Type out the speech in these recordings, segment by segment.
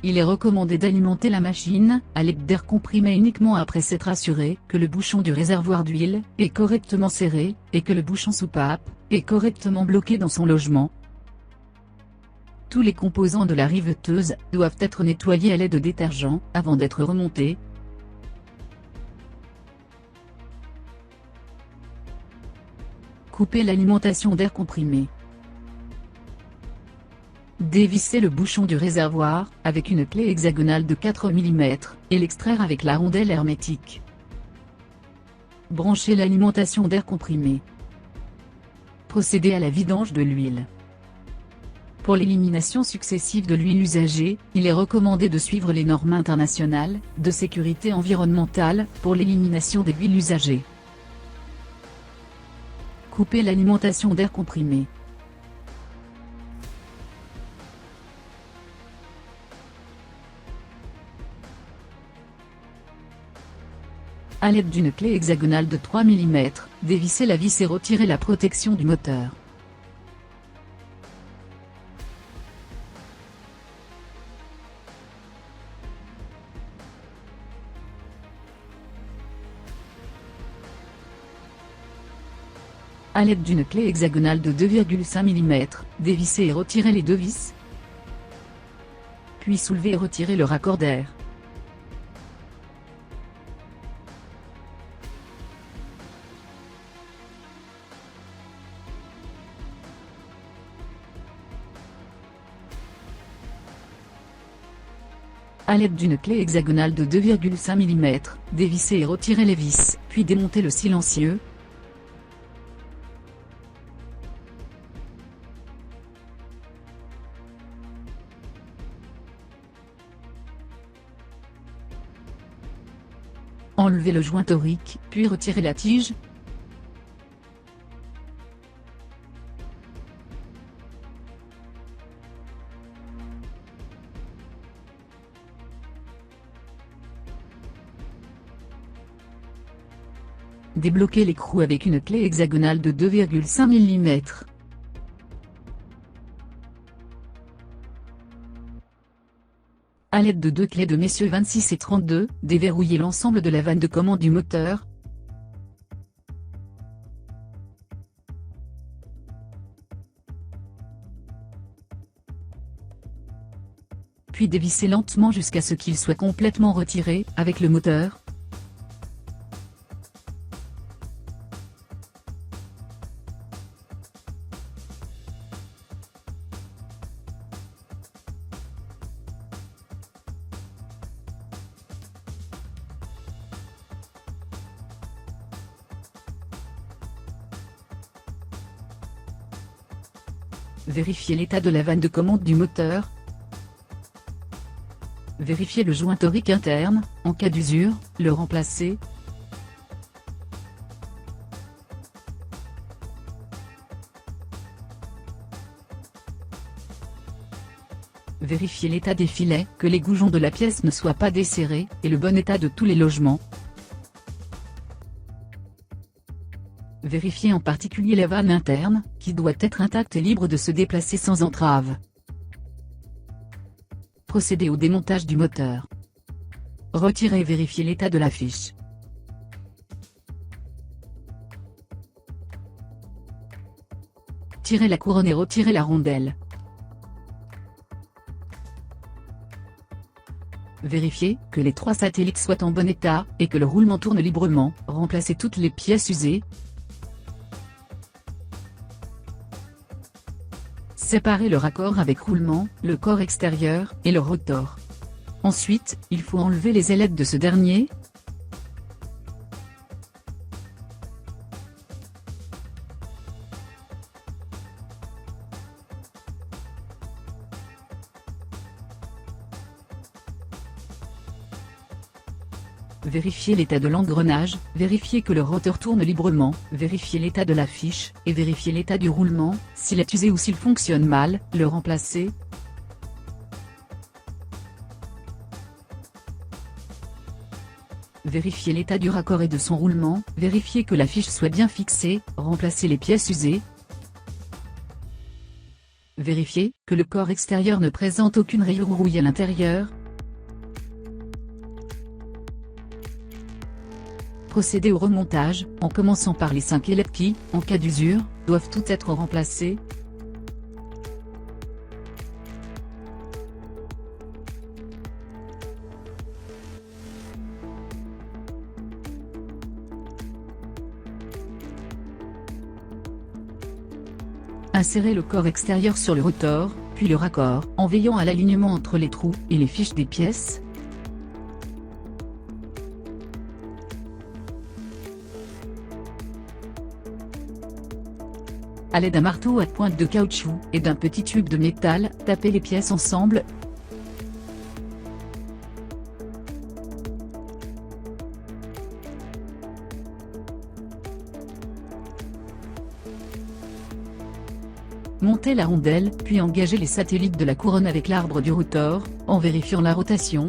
Il est recommandé d'alimenter la machine à l'aide d'air comprimé uniquement après s'être assuré que le bouchon du réservoir d'huile est correctement serré, et que le bouchon soupape est correctement bloqué dans son logement. Tous les composants de la riveteuse doivent être nettoyés à l'aide de détergent avant d'être remontés. Couper l'alimentation d'air comprimé. Dévisser le bouchon du réservoir avec une clé hexagonale de 4 mm et l'extraire avec la rondelle hermétique. Brancher l'alimentation d'air comprimé. Procéder à la vidange de l'huile. Pour l'élimination successive de l'huile usagée, il est recommandé de suivre les normes internationales de sécurité environnementale pour l'élimination des huiles usagées. Couper l'alimentation d'air comprimé. À l'aide d'une clé hexagonale de 3 mm, dévisser la vis et retirer la protection du moteur. À l'aide d'une clé hexagonale de 2,5 mm, dévisser et retirer les deux vis. Puis soulever et retirer le raccord d'air. À l'aide d'une clé hexagonale de 2,5 mm, dévisser et retirer les vis, puis démonter le silencieux. Enlever le joint torique, puis retirer la tige. Débloquer l'écrou avec une clé hexagonale de 2,5 mm. À l'aide de deux clés de messieurs 26 et 32, déverrouiller l'ensemble de la vanne de commande du moteur. Puis dévisser lentement jusqu'à ce qu'il soit complètement retiré, avec le moteur. Vérifier l'état de la vanne de commande du moteur. Vérifier le joint torique interne, en cas d'usure, le remplacer. Vérifier l'état des filets, que les goujons de la pièce ne soient pas desserrés, et le bon état de tous les logements. Vérifier en particulier la vanne interne, qui doit être intacte et libre de se déplacer sans entrave. Procéder au démontage du moteur. Retirer et vérifier l'état de la fiche. Tirer la couronne et retirer la rondelle. Vérifier que les 3 satellites soient en bon état, et que le roulement tourne librement. Remplacer toutes les pièces usées. Séparer le raccord avec roulement, le corps extérieur, et le rotor. Ensuite, il faut enlever les ailettes de ce dernier. Vérifier l'état de l'engrenage, vérifier que le rotor tourne librement, vérifier l'état de la fiche, et vérifier l'état du roulement. S'il est usé ou s'il fonctionne mal, le remplacer. Vérifier l'état du raccord et de son roulement, vérifier que la fiche soit bien fixée, remplacer les pièces usées. Vérifiez que le corps extérieur ne présente aucune rayure ou rouille à l'intérieur. Procédez au remontage, en commençant par les 5 ailettes qui, en cas d'usure, doivent toutes être remplacées. Insérez le corps extérieur sur le rotor, puis le raccord, en veillant à l'alignement entre les trous et les fiches des pièces. À l'aide d'un marteau à pointe de caoutchouc et d'un petit tube de métal, tapez les pièces ensemble. Montez la rondelle, puis engagez les satellites de la couronne avec l'arbre du rotor, en vérifiant la rotation.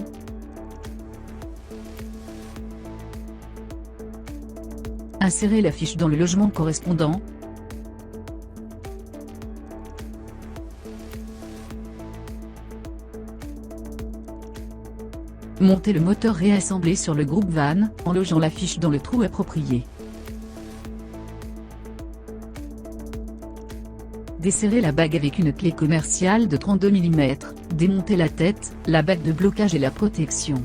Insérez la fiche dans le logement correspondant. Montez le moteur réassemblé sur le groupe van, en logeant la fiche dans le trou approprié. Desserrez la bague avec une clé commerciale de 32 mm, démontez la tête, la bague de blocage et la protection.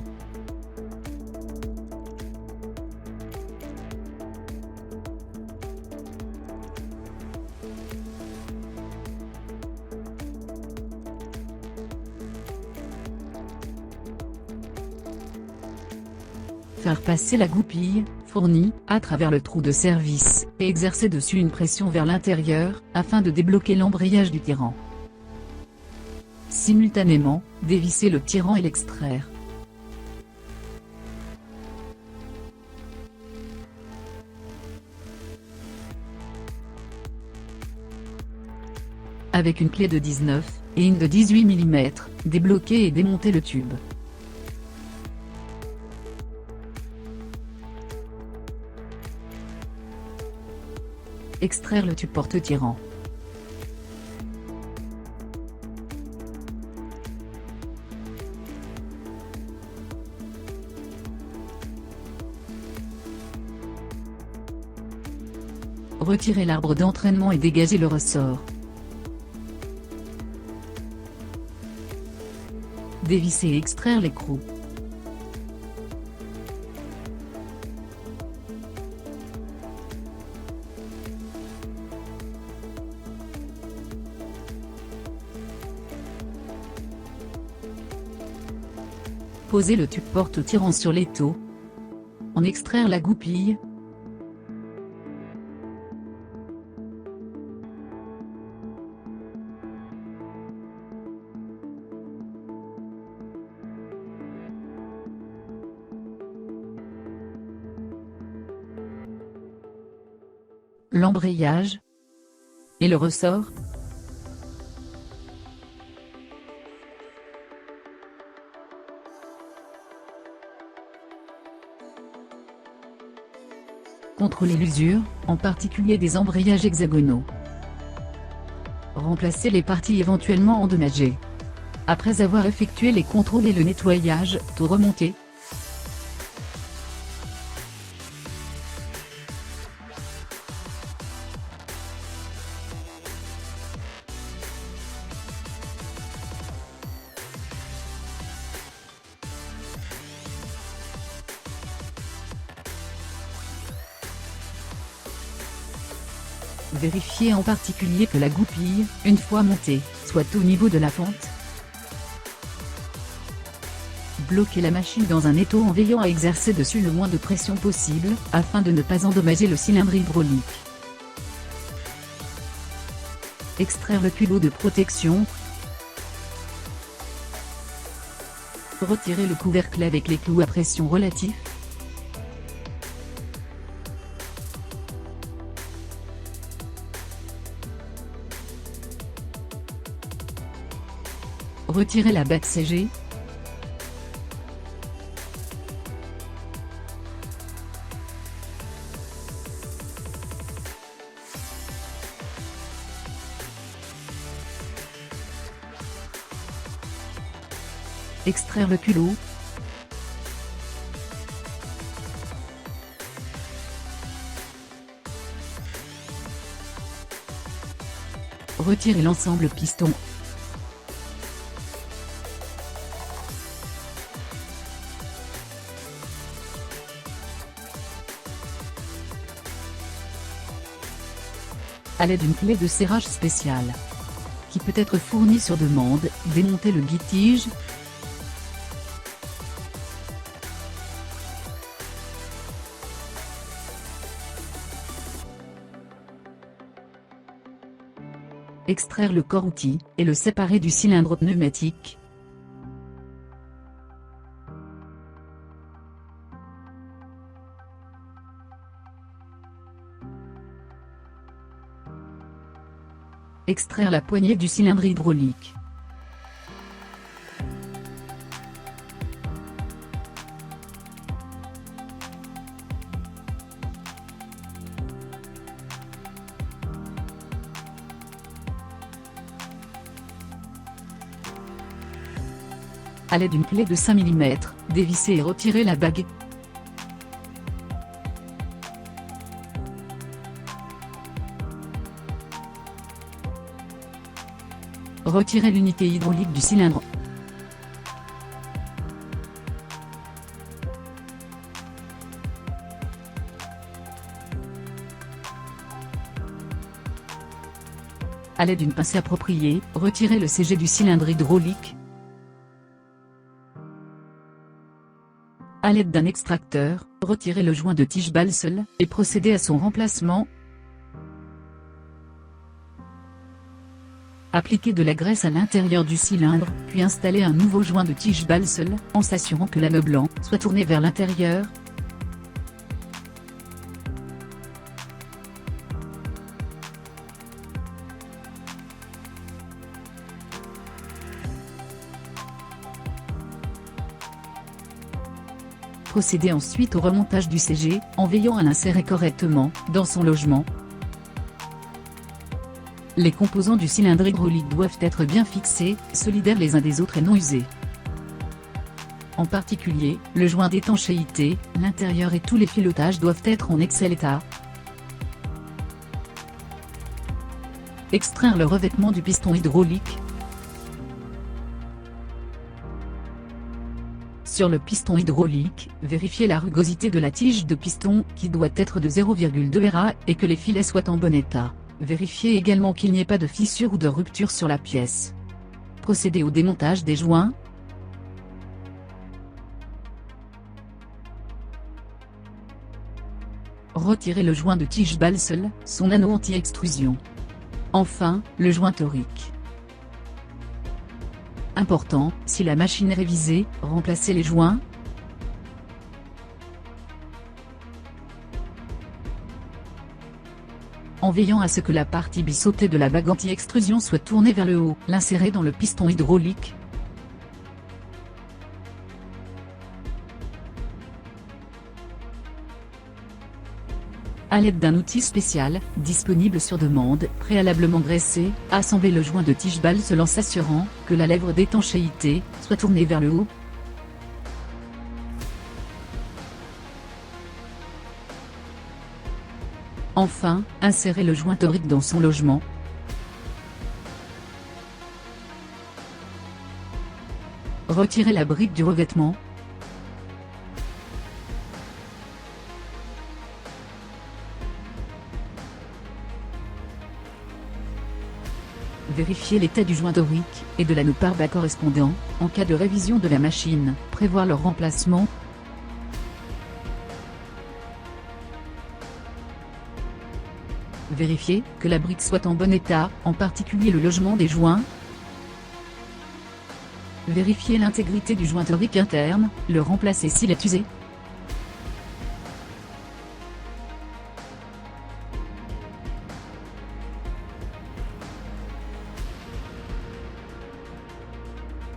Faire passer la goupille, fournie, à travers le trou de service, et exercer dessus une pression vers l'intérieur, afin de débloquer l'embrayage du tirant. Simultanément, dévisser le tirant et l'extraire. Avec une clé de 19 et une de 18 mm, débloquer et démonter le tube. Extraire le tube porte-tirant. Retirez l'arbre d'entraînement et dégagez le ressort. Dévisser et extraire l'écrou. Posez le tube porte-tirant sur l'étau. En extraire la goupille. L'embrayage. Et le ressort. Contrôlez l'usure, en particulier des embrayages hexagonaux. Remplacez les parties éventuellement endommagées. Après avoir effectué les contrôles et le nettoyage, tout remonter. Vérifiez en particulier que la goupille, une fois montée, soit au niveau de la fente. Bloquez la machine dans un étau en veillant à exercer dessus le moins de pression possible, afin de ne pas endommager le cylindre hydraulique. Extraire le culot de protection. Retirez le couvercle avec les clous à pression relatif. Retirez la bague CG. Extraire le culot. Retirer l'ensemble piston. À l'aide d'une clé de serrage spéciale, qui peut être fournie sur demande, démonter le guide-tige. Extraire le corps-outil, et le séparer du cylindre pneumatique. Extraire la poignée du cylindre hydraulique. À l'aide d'une clé de 5 mm, dévisser et retirer la bague. Retirer l'unité hydraulique du cylindre. À l'aide d'une pincée appropriée, retirer le CG du cylindre hydraulique. À l'aide d'un extracteur, retirer le joint de tige balsole, et procéder à son remplacement. Appliquer de la graisse à l'intérieur du cylindre, puis installer un nouveau joint de tige balsole, en s'assurant que l'anneau blanc soit tourné vers l'intérieur. Procéder ensuite au remontage du CG, en veillant à l'insérer correctement dans son logement. Les composants du cylindre hydraulique doivent être bien fixés, solidaires les uns des autres et non usés. En particulier, le joint d'étanchéité, l'intérieur et tous les filotages doivent être en excellent état. Extraire le revêtement du piston hydraulique. Sur le piston hydraulique, vérifiez la rugosité de la tige de piston, qui doit être de 0,2 Ra, et que les filets soient en bon état. Vérifiez également qu'il n'y ait pas de fissure ou de rupture sur la pièce. Procédez au démontage des joints. Retirez le joint de tige balsole, son anneau anti-extrusion. Enfin, le joint torique. Important, si la machine est révisée, remplacez les joints. En veillant à ce que la partie biseautée de la bague anti-extrusion soit tournée vers le haut, l'insérer dans le piston hydraulique. À l'aide d'un outil spécial, disponible sur demande, préalablement graissé, assemblez le joint de tige balsole en s'assurant que la lèvre d'étanchéité soit tournée vers le haut. Enfin, insérez le joint torique dans son logement. Retirez la brique du revêtement. Vérifiez l'état du joint torique, et de l'anneau pare-bas correspondant, en cas de révision de la machine, prévoir leur remplacement. Vérifiez que la brique soit en bon état, en particulier le logement des joints. Vérifiez l'intégrité du joint torique interne, le remplacer s'il est usé.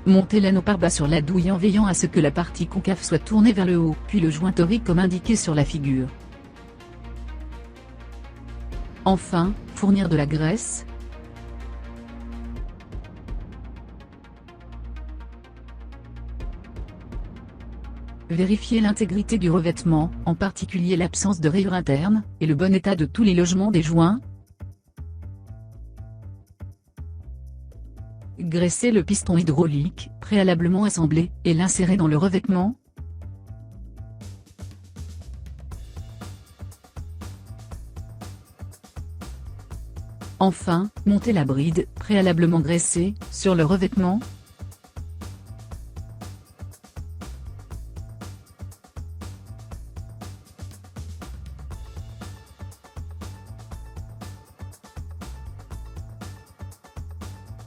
Montez l'anneau pare-bas sur la douille en veillant à ce que la partie concave soit tournée vers le haut, puis le joint torique comme indiqué sur la figure. Enfin, fournir de la graisse. Vérifiez l'intégrité du revêtement, en particulier l'absence de rayures internes, et le bon état de tous les logements des joints. Graissez le piston hydraulique, préalablement assemblé, et l'insérez dans le revêtement. Enfin, montez la bride, préalablement graissée, sur le revêtement.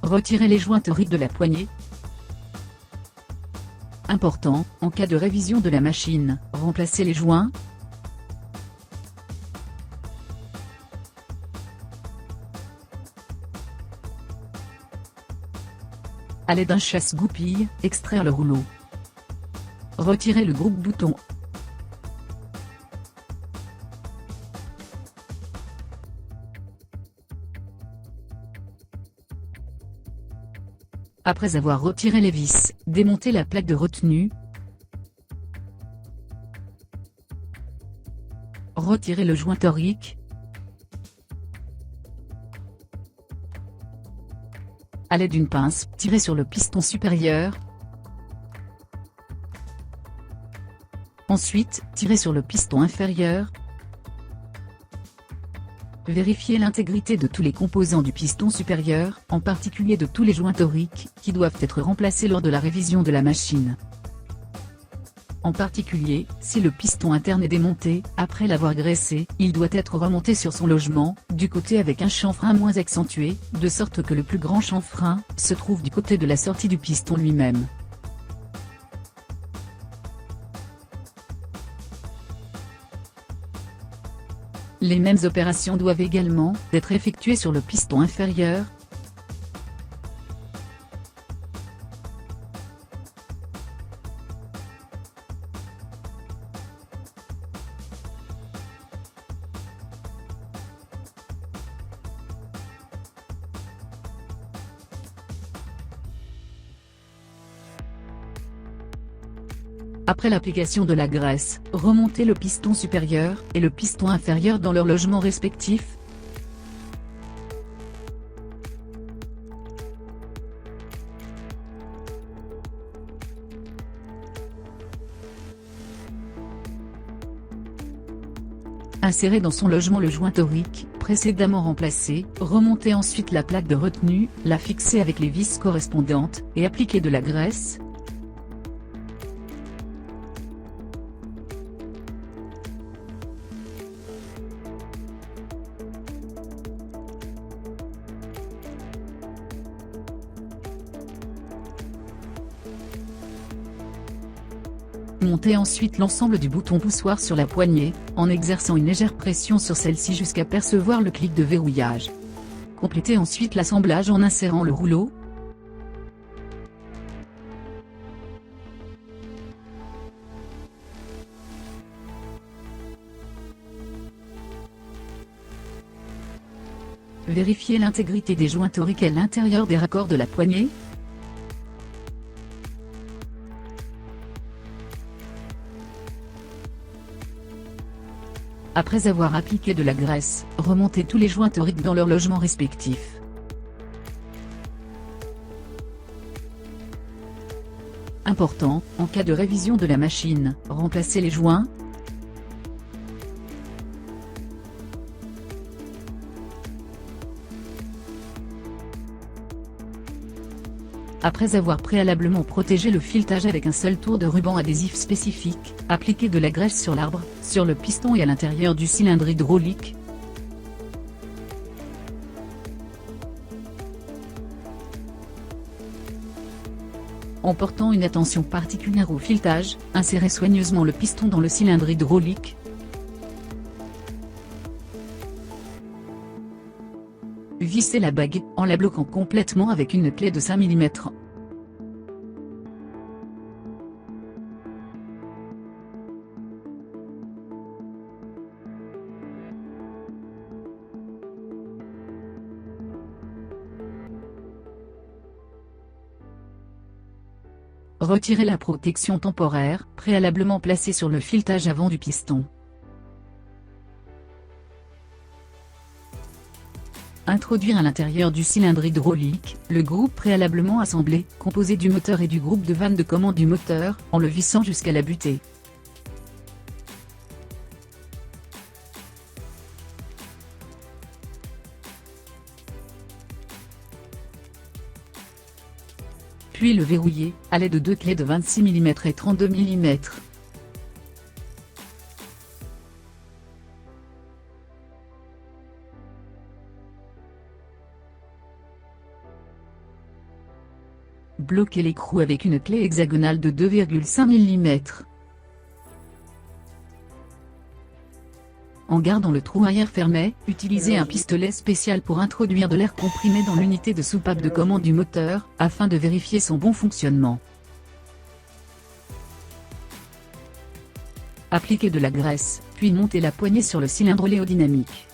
Retirez les jointeries de la poignée. Important, en cas de révision de la machine, remplacez les joints. À l'aide d'un chasse-goupille, extraire le rouleau. Retirez le groupe bouton. Après avoir retiré les vis, démontez la plaque de retenue. Retirez le joint torique. À l'aide d'une pince, tirez sur le piston supérieur. Ensuite, tirez sur le piston inférieur. Vérifiez l'intégrité de tous les composants du piston supérieur, en particulier de tous les joints toriques, qui doivent être remplacés lors de la révision de la machine. En particulier, si le piston interne est démonté, après l'avoir graissé, il doit être remonté sur son logement, du côté avec un chanfrein moins accentué, de sorte que le plus grand chanfrein se trouve du côté de la sortie du piston lui-même. Les mêmes opérations doivent également être effectuées sur le piston inférieur. Après l'application de la graisse, remontez le piston supérieur et le piston inférieur dans leurs logements respectifs. Insérez dans son logement le joint torique, précédemment remplacé, remontez ensuite la plaque de retenue, la fixez avec les vis correspondantes, et appliquez de la graisse. Montez ensuite l'ensemble du bouton poussoir sur la poignée, en exerçant une légère pression sur celle-ci jusqu'à percevoir le clic de verrouillage. Complétez ensuite l'assemblage en insérant le rouleau. Vérifiez l'intégrité des joints toriques à l'intérieur des raccords de la poignée. Après avoir appliqué de la graisse, remontez tous les joints toriques dans leurs logements respectifs. Important, en cas de révision de la machine, remplacez les joints. Après avoir préalablement protégé le filetage avec un seul tour de ruban adhésif spécifique, appliquez de la graisse sur l'arbre, sur le piston et à l'intérieur du cylindre hydraulique. En portant une attention particulière au filetage, insérez soigneusement le piston dans le cylindre hydraulique. Vissez la bague, en la bloquant complètement avec une clé de 5 mm. Retirez la protection temporaire, préalablement placée sur le filetage avant du piston. Introduire à l'intérieur du cylindre hydraulique, le groupe préalablement assemblé, composé du moteur et du groupe de vannes de commande du moteur, en le vissant jusqu'à la butée. Puis le verrouiller, à l'aide de deux clés de 26 mm et 32 mm. Bloquez l'écrou avec une clé hexagonale de 2,5 mm. En gardant le trou arrière fermé, utilisez un pistolet spécial pour introduire de l'air comprimé dans l'unité de soupape de commande du moteur, afin de vérifier son bon fonctionnement. Appliquez de la graisse, puis montez la poignée sur le cylindre oléodynamique.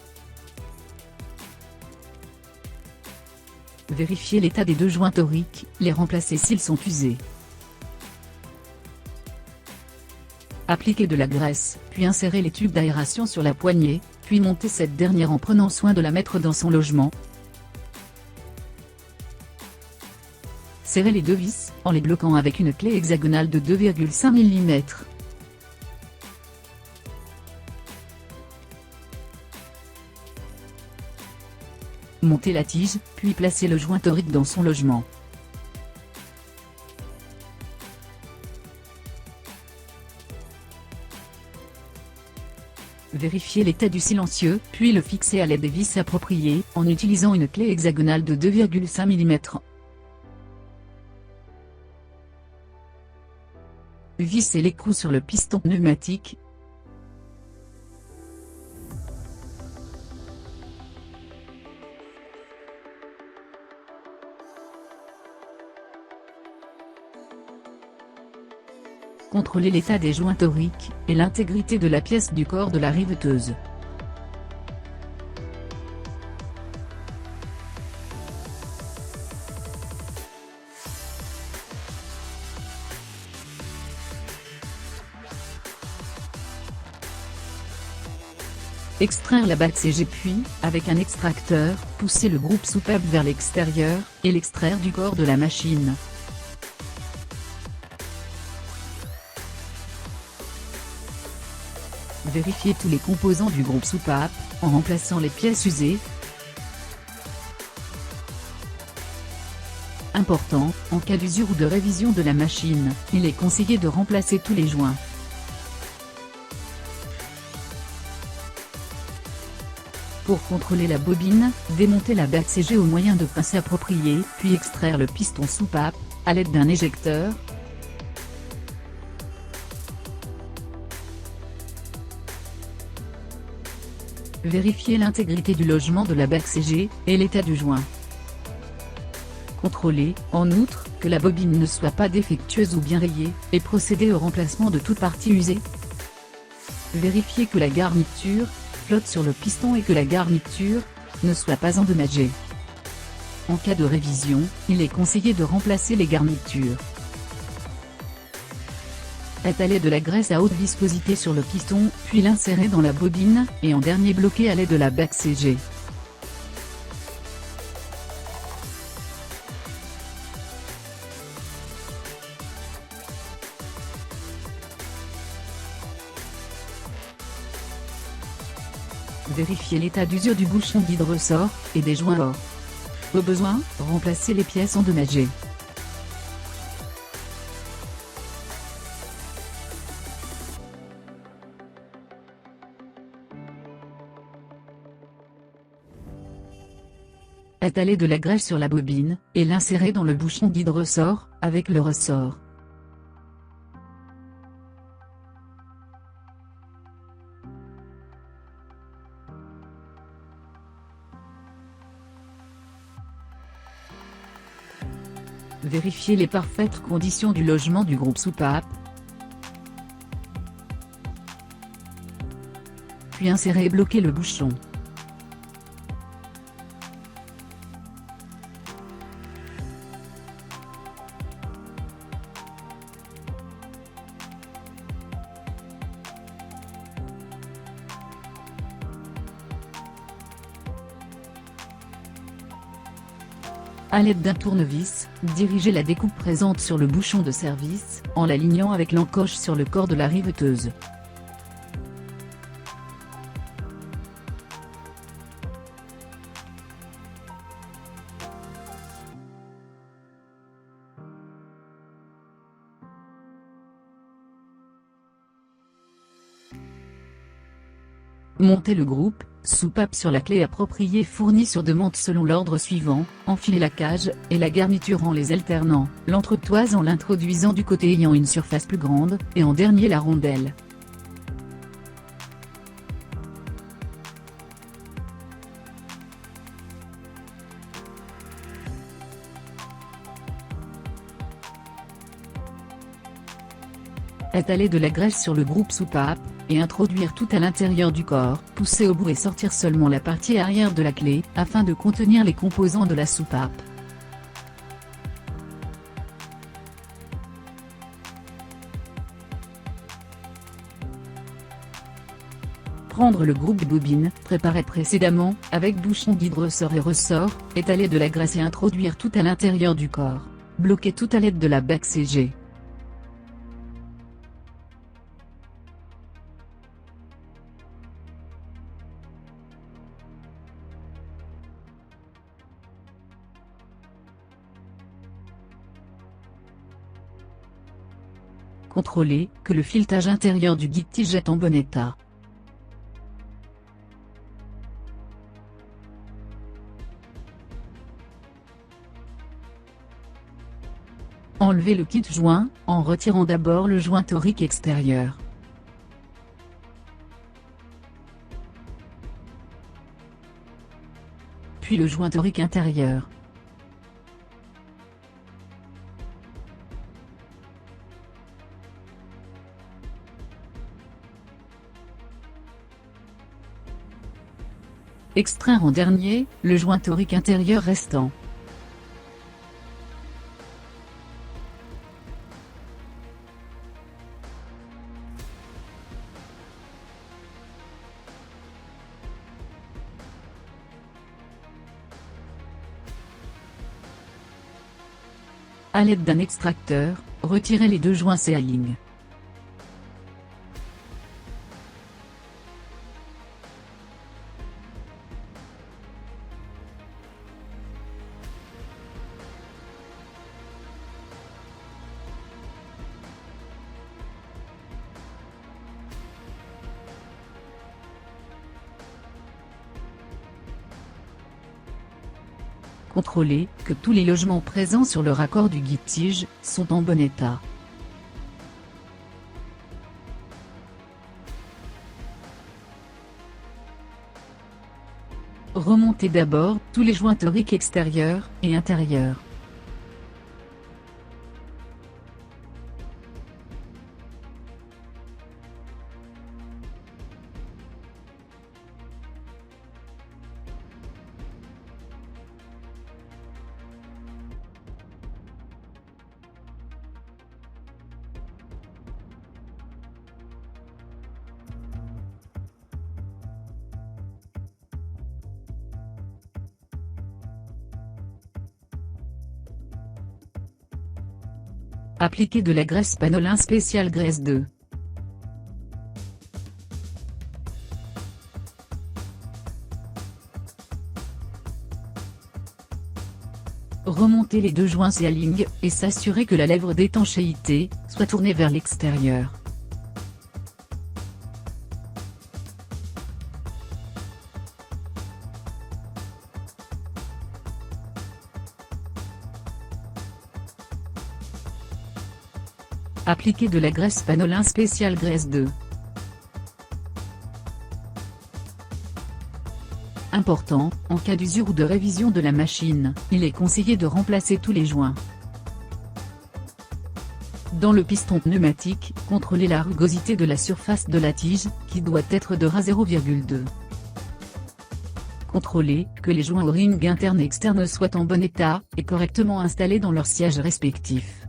Vérifiez l'état des deux joints toriques, les remplacer s'ils sont usés. Appliquez de la graisse, puis insérez les tubes d'aération sur la poignée, puis montez cette dernière en prenant soin de la mettre dans son logement. Serrez les deux vis, en les bloquant avec une clé hexagonale de 2,5 mm. Montez la tige, puis placez le joint torique dans son logement. Vérifiez l'état du silencieux, puis le fixez à l'aide des vis appropriées, en utilisant une clé hexagonale de 2,5 mm. Vissez l'écrou sur le piston pneumatique. Contrôlez l'état des joints toriques, et l'intégrité de la pièce du corps de la riveteuse. Extraire la batte CG puis, avec un extracteur, pousser le groupe soupape vers l'extérieur, et l'extraire du corps de la machine. Vérifiez tous les composants du groupe soupape, en remplaçant les pièces usées. Important, en cas d'usure ou de révision de la machine, il est conseillé de remplacer tous les joints. Pour contrôler la bobine, démontez la batte CG au moyen de pinces appropriées, puis extraire le piston soupape, à l'aide d'un éjecteur. Vérifiez l'intégrité du logement de la batte CG, et l'état du joint. Contrôlez, en outre, que la bobine ne soit pas défectueuse ou bien rayée, et procédez au remplacement de toute partie usée. Vérifiez que la garniture flotte sur le piston et que la garniture ne soit pas endommagée. En cas de révision, il est conseillé de remplacer les garnitures. Étalez de la graisse à haute viscosité sur le piston, puis l'insérez dans la bobine, et en dernier bloquez à l'aide de la batte CG. Vérifiez l'état d'usure du bouchon guide-ressort, et des joints or. Au besoin, remplacez les pièces endommagées. Étalez de la graisse sur la bobine, et l'insérez dans le bouchon guide-ressort, avec le ressort. Vérifiez les parfaites conditions du logement du groupe soupape. Puis insérez et bloquez le bouchon. À l'aide d'un tournevis, dirigez la découpe présente sur le bouchon de service, en l'alignant avec l'encoche sur le corps de la riveteuse. Montez le groupe, soupape sur la clé appropriée fournie sur demande selon l'ordre suivant, enfilez la cage, et la garniture en les alternant, l'entretoise en l'introduisant du côté ayant une surface plus grande, et en dernier la rondelle. Étaler de la graisse sur le groupe soupape, et introduire tout à l'intérieur du corps, pousser au bout et sortir seulement la partie arrière de la clé, afin de contenir les composants de la soupape. Prendre le groupe de bobines, préparé précédemment, avec bouchon guide-ressort et ressort, étaler de la graisse et introduire tout à l'intérieur du corps. Bloquer tout à l'aide de la bague CG. Contrôlez que le filetage intérieur du guide-tige est en bon état. Enlevez le kit joint, en retirant d'abord le joint torique extérieur. Puis le joint torique intérieur. Extraire en dernier, le joint torique intérieur restant. À l'aide d'un extracteur, retirez les deux joints C-aligne. Contrôlez que tous les logements présents sur le raccord du guide-tige sont en bon état. Remontez d'abord tous les joints toriques extérieurs et intérieurs. Appliquez de la graisse Panolin spéciale graisse 2. Remontez les deux joints C-aligne, et s'assurer que la lèvre d'étanchéité soit tournée vers l'extérieur. Appliquez de la graisse Panolin spéciale graisse 2. Important, en cas d'usure ou de révision de la machine, il est conseillé de remplacer tous les joints. Dans le piston pneumatique, contrôlez la rugosité de la surface de la tige, qui doit être de Ra0,2. Contrôlez que les joints O-ring interne et externe soient en bon état, et correctement installés dans leurs sièges respectifs.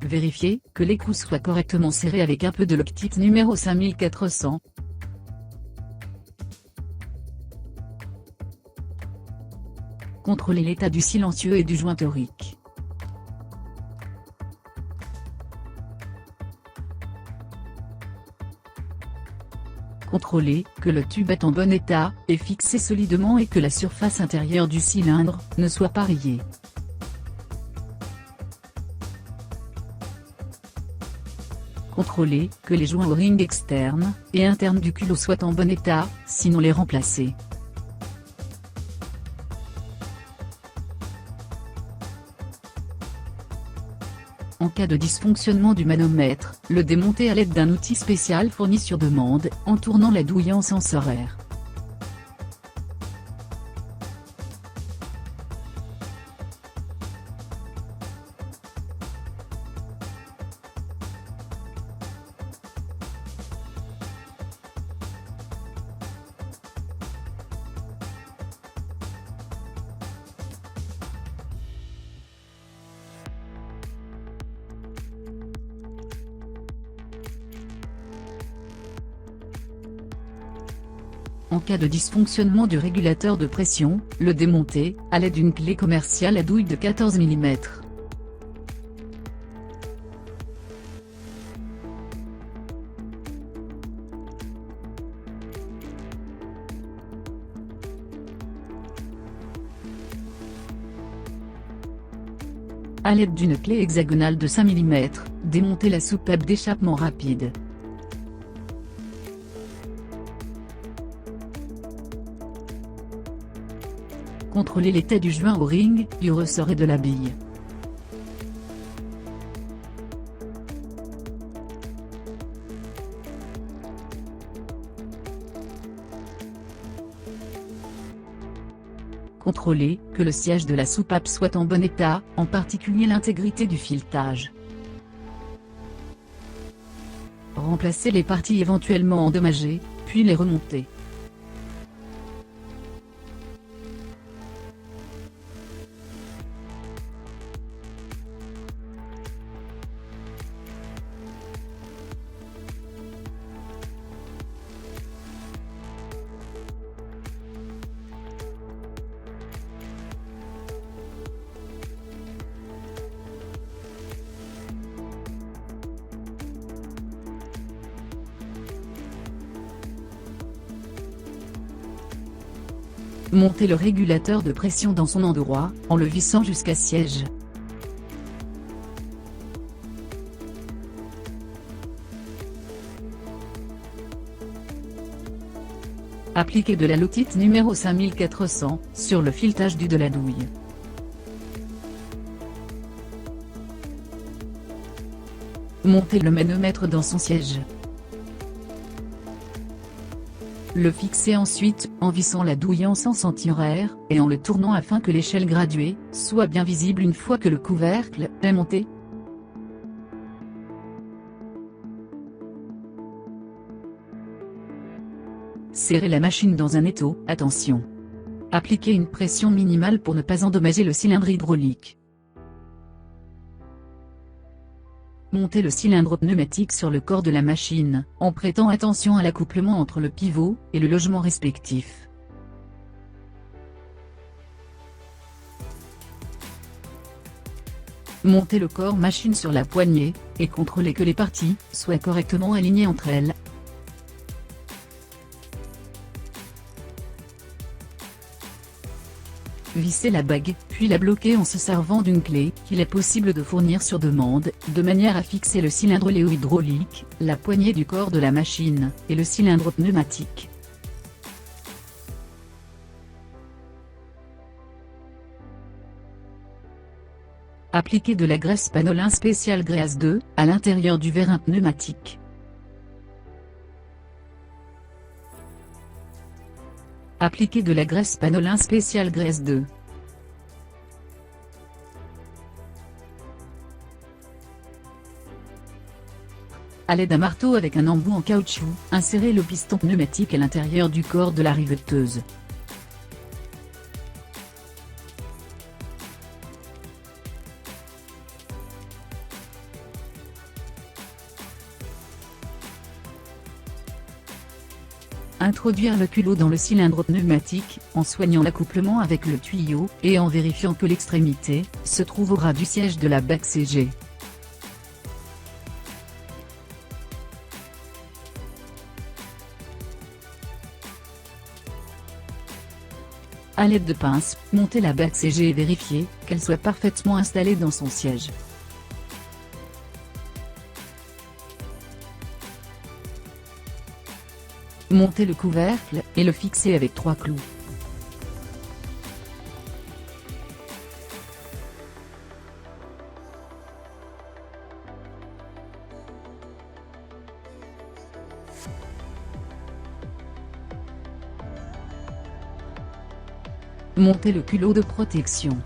Vérifiez que l'écrou soit correctement serré avec un peu de Loctite numéro 5400. Contrôler l'état du silencieux et du joint torique. Contrôler que le tube est en bon état, est fixé solidement et que la surface intérieure du cylindre ne soit pas rayée. Contrôler que les joints O-ring externes et internes du culot soient en bon état, sinon les remplacer. En cas de dysfonctionnement du manomètre, le démonter à l'aide d'un outil spécial fourni sur demande, en tournant la douille en sens horaire. En cas de dysfonctionnement du régulateur de pression, le démonter, à l'aide d'une clé commerciale à douille de 14 mm. À l'aide d'une clé hexagonale de 5 mm, démonter la soupape d'échappement rapide. Contrôler l'état du joint O-ring, du ressort et de la bille. Contrôler que le siège de la soupape soit en bon état, en particulier l'intégrité du filetage. Remplacer les parties éventuellement endommagées, puis les remonter. Monter le régulateur de pression dans son endroit, en le vissant jusqu'à siège. Appliquer de la lotite numéro 5400, sur le filetage du de la douille. Monter le manomètre dans son siège. Le fixer ensuite, en vissant la douille en sens anti-horaire, et en le tournant afin que l'échelle graduée soit bien visible une fois que le couvercle est monté. Serrer la machine dans un étau, attention. Appliquer une pression minimale pour ne pas endommager le cylindre hydraulique. Monter le cylindre pneumatique sur le corps de la machine, en prêtant attention à l'accouplement entre le pivot et le logement respectif. Monter le corps machine sur la poignée, et contrôler que les parties soient correctement alignées entre elles. Visser la bague, puis la bloquer en se servant d'une clé qu'il est possible de fournir sur demande, de manière à fixer le cylindre léo-hydraulique, la poignée du corps de la machine, et le cylindre pneumatique. Appliquer de la graisse Panolin spéciale Grease 2, à l'intérieur du vérin pneumatique. Appliquer de la graisse Panolin spéciale Grease 2. À l'aide d'un marteau avec un embout en caoutchouc, insérez le piston pneumatique à l'intérieur du corps de la riveteuse. Introduire le culot dans le cylindre pneumatique, en soignant l'accouplement avec le tuyau, et en vérifiant que l'extrémité se trouve au ras du siège de la bague CG. À l'aide de pinces, montez la bague CG et vérifiez qu'elle soit parfaitement installée dans son siège. Montez le couvercle et le fixez avec 3 clous. Montez le culot de protection.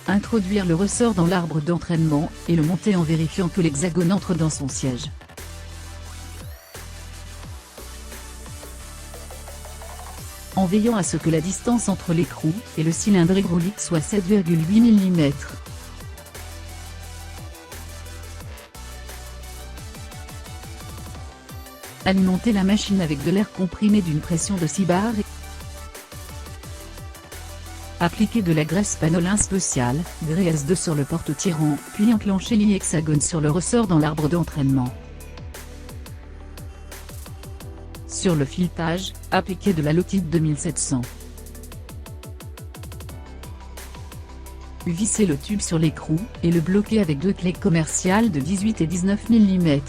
Introduire le ressort dans l'arbre d'entraînement, et le monter en vérifiant que l'hexagone entre dans son siège. En veillant à ce que la distance entre l'écrou et le cylindre hydraulique soit 7,8 mm. Alimentez la machine avec de l'air comprimé d'une pression de 6 bars. Appliquez de la graisse panolin spéciale, graisse 2 sur le porte-tirant, puis enclenchez l'hexagone sur le ressort dans l'arbre d'entraînement. Sur le filetage, appliquez de la Lotite 2700. Vissez le tube sur l'écrou, et le bloquez avec 2 clés commerciales de 18 et 19 mm.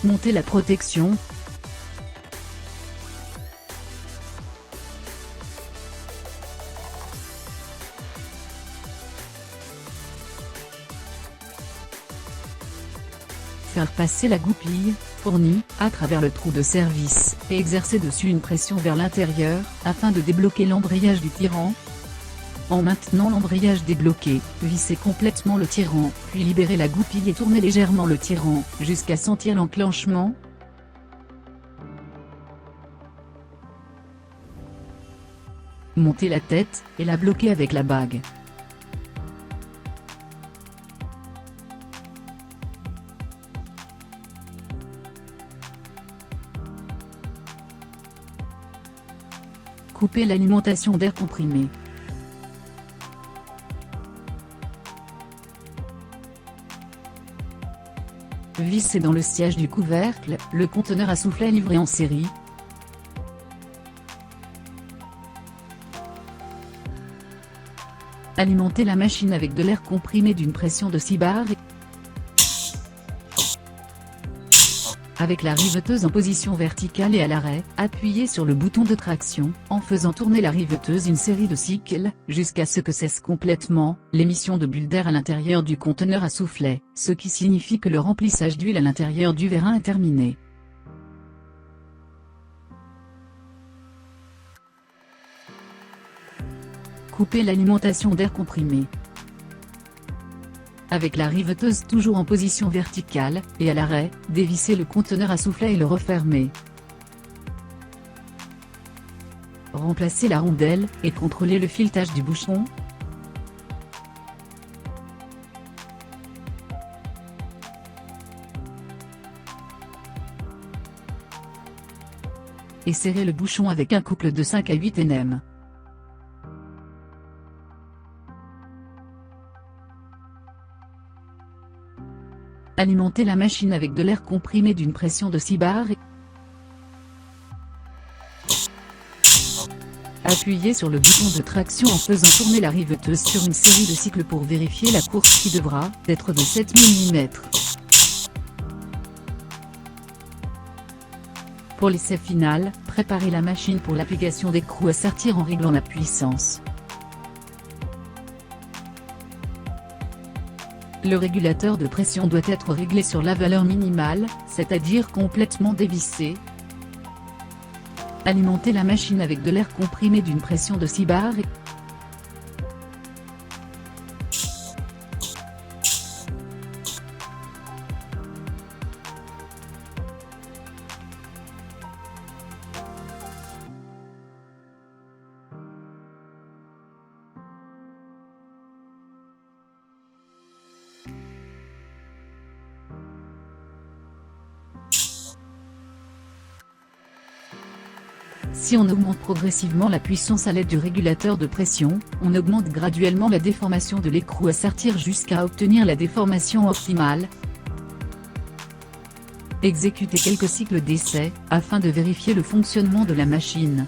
Montez la protection. Faire passer la goupille, fournie, à travers le trou de service, et exercer dessus une pression vers l'intérieur, afin de débloquer l'embrayage du tirant. En maintenant l'embrayage débloqué, vissez complètement le tirant, puis libérez la goupille et tournez légèrement le tirant, jusqu'à sentir l'enclenchement. Montez la tête, et la bloquez avec la bague. Coupez l'alimentation d'air comprimé. Vissez dans le siège du couvercle le conteneur à soufflet livré en série. Alimentez la machine avec de l'air comprimé d'une pression de 6 bars. Avec la riveteuse en position verticale et à l'arrêt, appuyez sur le bouton de traction, en faisant tourner la riveteuse une série de cycles, jusqu'à ce que cesse complètement l'émission de bulles d'air à l'intérieur du conteneur à soufflet, ce qui signifie que le remplissage d'huile à l'intérieur du vérin est terminé. Coupez l'alimentation d'air comprimé. Avec la riveteuse toujours en position verticale, et à l'arrêt, dévissez le conteneur à soufflet et le refermez. Remplacez la rondelle, et contrôlez le filetage du bouchon. Et serrez le bouchon avec un couple de 5 à 8 Nm. Alimentez la machine avec de l'air comprimé d'une pression de 6 bars. Appuyez sur le bouton de traction en faisant tourner la riveteuse sur une série de cycles pour vérifier la course qui devra être de 7 mm. Pour l'essai final, préparez la machine pour l'application d'écrou à sertir en réglant la puissance. Le régulateur de pression doit être réglé sur la valeur minimale, c'est-à-dire complètement dévissé. Alimenter la machine avec de l'air comprimé d'une pression de 6 bars. Si on augmente progressivement la puissance à l'aide du régulateur de pression, on augmente graduellement la déformation de l'écrou à sertir jusqu'à obtenir la déformation optimale. Exécutez quelques cycles d'essai, afin de vérifier le fonctionnement de la machine.